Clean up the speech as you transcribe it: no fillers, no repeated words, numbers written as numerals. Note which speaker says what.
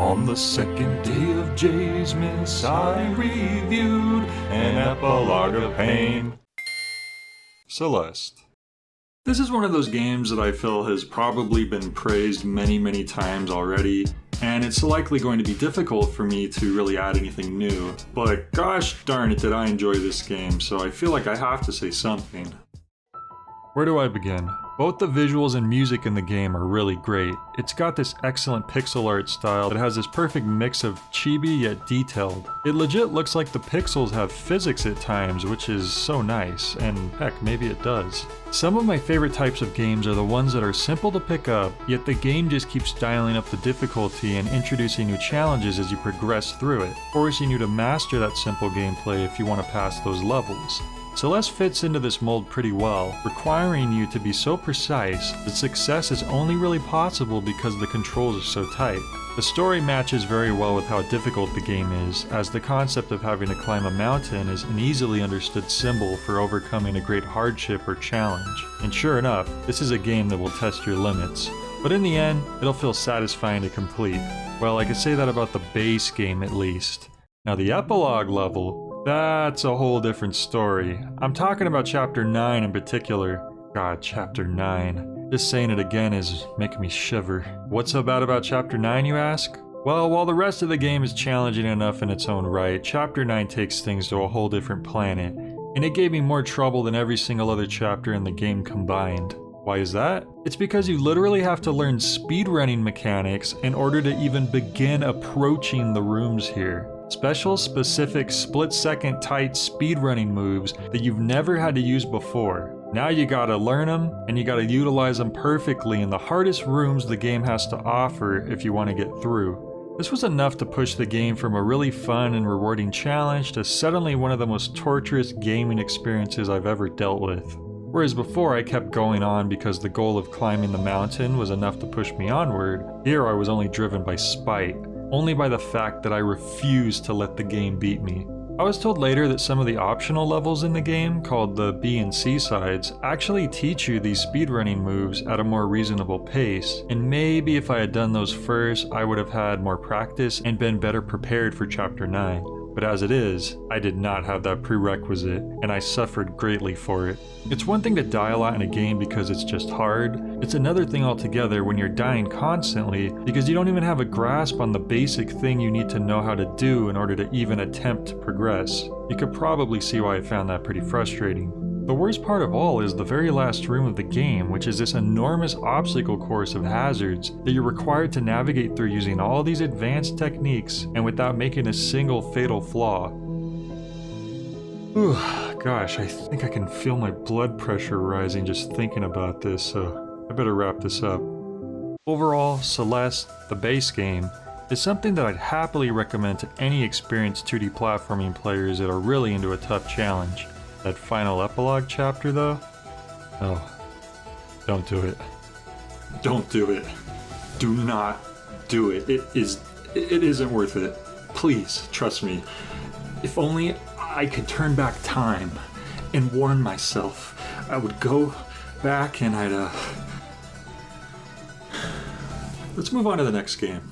Speaker 1: On the second day of Jay's Miss, I reviewed an epilogue of pain. Celeste. This is one of those games that I feel has probably been praised many times already, and it's likely going to be difficult for me to really add anything new, but gosh darn it did I enjoy this game, so I feel like I have to say something. Where do I begin? Both the visuals and music in the game are really great. It's got this excellent pixel art style that has this perfect mix of chibi yet detailed. It legit looks like the pixels have physics at times, which is so nice, and heck, maybe it does. Some of my favorite types of games are the ones that are simple to pick up, yet the game just keeps dialing up the difficulty and introducing new challenges as you progress through it, forcing you to master that simple gameplay if you want to pass those levels. Celeste fits into this mold pretty well, requiring you to be so precise that success is only really possible because the controls are so tight. The story matches very well with how difficult the game is, as the concept of having to climb a mountain is an easily understood symbol for overcoming a great hardship or challenge. And sure enough, this is a game that will test your limits. But in the end, it'll feel satisfying to complete. Well, I could say that about the base game at least. Now the epilogue level, that's a whole different story. I'm talking about Chapter 9 in particular. God, Chapter 9. Just saying it again is making me shiver. What's so bad about Chapter 9, you ask? Well, while the rest of the game is challenging enough in its own right, Chapter 9 takes things to a whole different planet, and it gave me more trouble than every single other chapter in the game combined. Why is that? It's because you literally have to learn speedrunning mechanics in order to even begin approaching the rooms here. Special, specific, split-second tight speedrunning moves that you've never had to use before. Now you gotta learn them, and you gotta utilize them perfectly in the hardest rooms the game has to offer if you want to get through. This was enough to push the game from a really fun and rewarding challenge to suddenly one of the most torturous gaming experiences I've ever dealt with. Whereas before I kept going on because the goal of climbing the mountain was enough to push me onward, here I was only driven by spite. Only by the fact that I refused to let the game beat me. I was told later that some of the optional levels in the game, called the B and C sides, actually teach you these speedrunning moves at a more reasonable pace, and maybe if I had done those first, I would have had more practice and been better prepared for Chapter 9. But as it is, I did not have that prerequisite, and I suffered greatly for it. It's one thing to die a lot in a game because it's just hard. It's another thing altogether when you're dying constantly because you don't even have a grasp on the basic thing you need to know how to do in order to even attempt to progress. You could probably see why I found that pretty frustrating. The worst part of all is the very last room of the game, which is this enormous obstacle course of hazards that you're required to navigate through using all these advanced techniques and without making a single fatal flaw. Whew, gosh, I think I can feel my blood pressure rising just thinking about this, so I better wrap this up. Overall, Celeste, the base game, is something that I'd happily recommend to any experienced 2D platforming players that are really into a tough challenge. That final epilogue chapter though? Oh, don't do it. Don't do it. Do not do it. It isn't worth it. Please, trust me. If only I could turn back time and warn myself, I would go back and I'd, Let's move on to the next game.